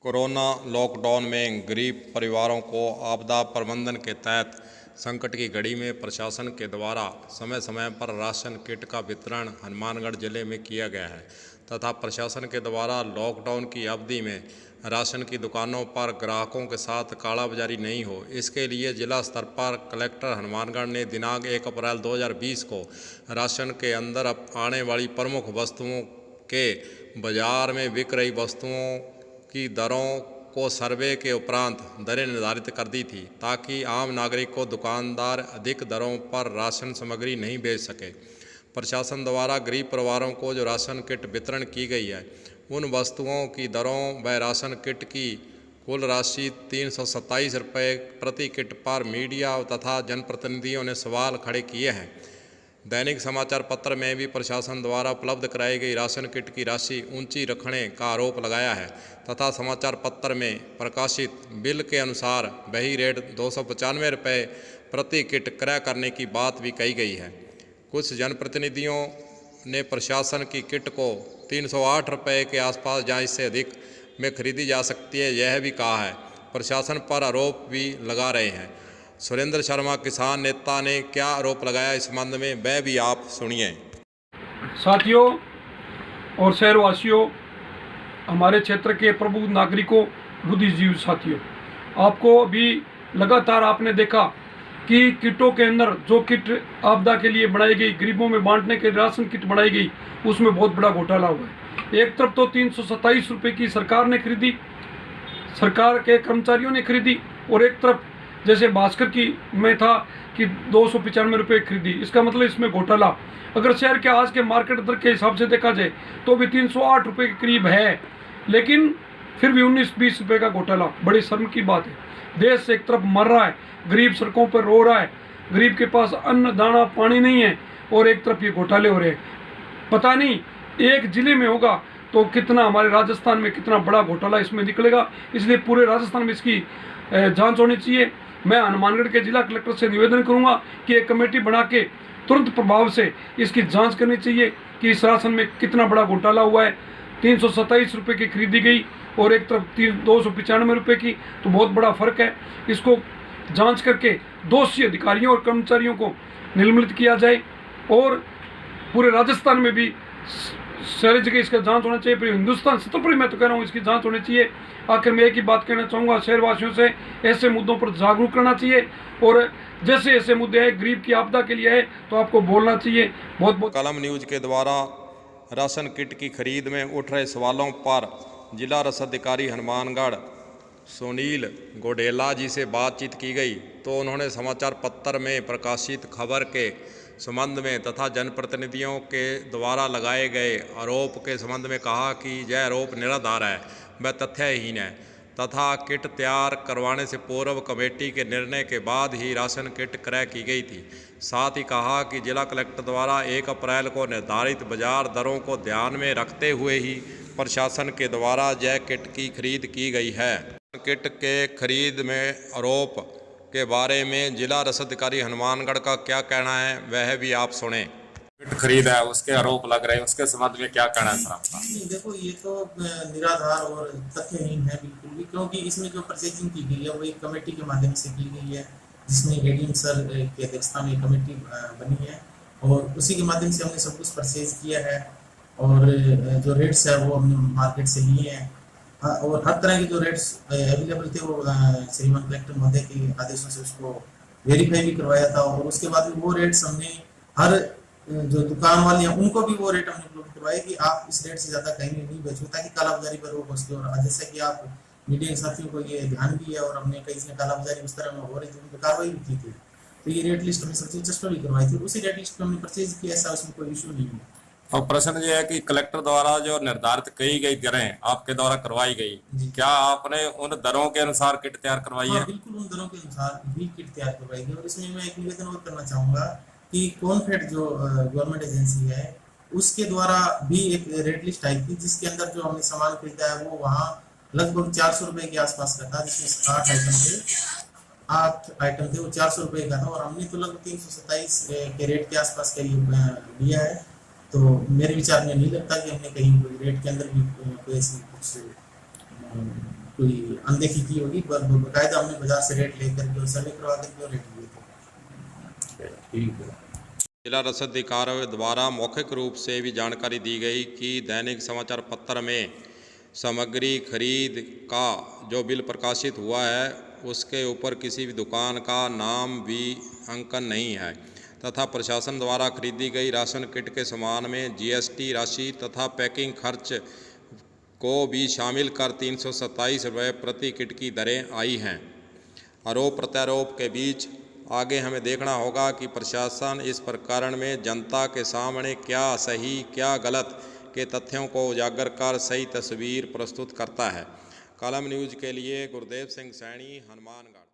Corona lockdown में गरीब परिवारों को आपदा प्रबंधन के तहत संकट की घड़ी में प्रशासन के द्वारा समय समय पर राशन किट का वितरण हनुमानगढ़ जिले में किया गया है तथा प्रशासन के द्वारा लॉकडाउन की अवधि में राशन की दुकानों पर ग्राहकों के साथ कालाबाजारी नहीं हो, इसके लिए जिला स्तर पर कलेक्टर हनुमानगढ़ ने दिनांक 1 अप्रैल 2020 को राशन के अंदर आने वाली प्रमुख वस्तुओं के बाजार में बिक रही वस्तुओं की दरों को सर्वे के उपरांत दरें निर्धारित कर दी थी ताकि आम नागरिक को दुकानदार अधिक दरों पर राशन सामग्री नहीं बेच सके। प्रशासन द्वारा गरीब परिवारों को जो राशन किट वितरण की गई है, उन वस्तुओं की दरों व राशन किट की कुल राशि 327 रुपये प्रति किट पर मीडिया तथा जनप्रतिनिधियों ने सवाल खड़े किए हैं। दैनिक समाचार पत्र में भी प्रशासन द्वारा उपलब्ध कराई गई राशन किट की राशि ऊंची रखने का आरोप लगाया है तथा समाचार पत्र में प्रकाशित बिल के अनुसार वही रेट 295 रुपये प्रति किट क्रय करने की बात भी कही गई है। कुछ जनप्रतिनिधियों ने प्रशासन की किट को 308 रुपये के आसपास जहाँ इससे अधिक में खरीदी जा सकती है यह भी कहा है। प्रशासन पर आरोप भी लगा रहे हैं। सुरेंद्र शर्मा किसान नेता ने क्या आरोप लगाया इस संबंध में, वह भी आप सुनिए। साथियों और शहरवासियों, हमारे क्षेत्र के प्रबुद्ध नागरिकों, बुद्धिजीवी साथियों, आपको अभी लगातार आपने देखा कि किटों के अंदर जो किट आपदा के लिए बनाई गई, गरीबों में बांटने के राशन किट बनाई गई, उसमें बहुत बड़ा घोटाला हुआ है। एक तरफ तो 327 रुपये की सरकार ने खरीदी, सरकार के कर्मचारियों ने खरीदी, और एक तरफ जैसे भास्कर की में था कि 295 रुपये खरीदी। इसका मतलब इसमें घोटाला अगर शहर के आज के मार्केट दर के हिसाब से देखा जाए तो भी 308 रुपये के करीब है, लेकिन फिर भी 19-20 रुपये का घोटाला बड़ी शर्म की बात है। देश एक तरफ मर रहा है, गरीब सड़कों पर रो रहा है, गरीब के पास अन्न दाना पानी नहीं है, और एक तरफ ये घोटाले हो रहे हैं। पता नहीं एक जिले में होगा तो कितना, हमारे राजस्थान में कितना बड़ा घोटाला इसमें निकलेगा। इसलिए पूरे राजस्थान में इसकी जांच होनी चाहिए। मैं हनुमानगढ़ के जिला कलेक्टर से निवेदन करूंगा कि एक कमेटी बना के तुरंत प्रभाव से इसकी जांच करनी चाहिए कि इस राशन में कितना बड़ा घोटाला हुआ है। 327 रुपये की खरीदी गई और एक तरफ 295 रुपये की, तो बहुत बड़ा फर्क है। इसको जांच करके दोषी अधिकारियों और कर्मचारियों को निलंबित किया जाए और पूरे राजस्थान में भी सारी जगह इसका जांच होना चाहिए। पूरे हिंदुस्तान सतह पर मैं तो कह रहा हूँ इसकी जांच होनी चाहिए। आखिर में एक ही बात कहना चाहूँगा, शहरवासियों से ऐसे मुद्दों पर जागरूक करना चाहिए, और जैसे ऐसे मुद्दे हैं गरीब की आपदा के लिए है तो आपको बोलना चाहिए। बहुत बहुत कलम न्यूज के द्वारा राशन किट की खरीद में उठ रहे सवालों पर जिला रसदाधिकारी हनुमानगढ़ सुनील गोडेला जी से बातचीत की गई तो उन्होंने समाचार पत्र में प्रकाशित खबर के संबंध में तथा जनप्रतिनिधियों के द्वारा लगाए गए आरोप के संबंध में कहा कि यह आरोप निराधार है, वह तथ्यहीन है तथा किट तैयार करवाने से पूर्व कमेटी के निर्णय के बाद ही राशन किट क्रय की गई थी। साथ ही कहा कि जिला कलेक्टर द्वारा 1 अप्रैल को निर्धारित बाजार दरों को ध्यान में रखते हुए ही प्रशासन के द्वारा यह किट की खरीद की गई है। किट के खरीद में आरोप के बारे में जिला रसदाधिकारी हनुमानगढ़ का क्या कहना है, वह भी आप सुने। किट खरीद है, उसके आरोप लग रहे हैं, उसके संबंध में क्या कहना है सर आपका? देखो, ये तो निराधार और तथ्यहीन है बिल्कुल भी, क्योंकि इसमें जो परचेजिंग की गई है वो एक कमेटी के माध्यम से की गई है, जिसमें एडीएम सर की अध्यक्षता में कमेटी बनी है और उसी के माध्यम से हमने सब कुछ परचेज किया है। और जो रेट्स है वो हमने मार्केट से लिए हैं और हर तरह के जो रेट्स अवेलेबल थे वो श्रीमान कलेक्टर महोदय के आदेशों से उसको वेरीफाई भी करवाया था, और उसके बाद वो रेट्स हमने हर जो दुकान वाले हैं उनको भी वो रेट हमने उपलब्ध करवाए कि आप इस रेट से ज्यादा कहीं नहीं बेचो ताकि कालाबाजारी पर रोक हो सके। और जैसे कि आप मीडिया के साथियों को ये ध्यान भी है और हमने कई से कालाबाजारी उस तरह में हो रही थी, उन पर कार्रवाई भी की थी, तो ये रेट लिस्ट हमने सबसे चेष्टा भी करवाई थी, उसी रेट लिस्ट पर हमने परचेज किया, ऐसा उसमें कोई इशू नहीं है। और प्रश्न ये है कि कलेक्टर द्वारा जो निर्धारित कही गई दरें आपके द्वारा करवाई गई, क्या आपने उन दरों के अनुसार किट तैयार करवाई है? बिल्कुल उन दरों के अनुसार भी किट तैयार करवाई गई। और इसमें मैं एक निवेदन और करना चाहूंगा कि कॉनफेड जो गवर्नमेंट एजेंसी है उसके द्वारा भी एक रेट लिस्ट आई थी, जिसके अंदर जो हमने सामान खरीदा है वो वहाँ लगभग 400 रुपए के आसपास का था, जिसमें 8 आइटम थे वो 400 रुपए का था, और हमने तो लगभग 327 के रेट के आसपास का लिया है। तो मेरे विचार में नहीं लगता कि हमने कहीं रेट के अंदर भी कोई ऐसी कुछ कोई अनदेखी की होगी, पर बाकायदा हमने बाजार से रेट लेकर के और सर्वे करवा करके और रेट लिए थे। ठीक है। जिला रसद अधिकारियों द्वारा मौखिक रूप से भी जानकारी दी गई कि दैनिक समाचार पत्र में सामग्री खरीद का जो बिल प्रकाशित हुआ है उसके ऊपर किसी भी दुकान का नाम भी अंकन नहीं है तथा प्रशासन द्वारा खरीदी गई राशन किट के सामान में जीएसटी राशि तथा पैकिंग खर्च को भी शामिल कर 327 रुपये प्रति किट की दरें आई हैं। आरोप प्रत्यारोप के बीच आगे हमें देखना होगा कि प्रशासन इस प्रकरण में जनता के सामने क्या सही क्या गलत के तथ्यों को उजागर कर सही तस्वीर प्रस्तुत करता है। कलम न्यूज़ के लिए गुरदेव सिंह सैनी, हनुमानगढ़।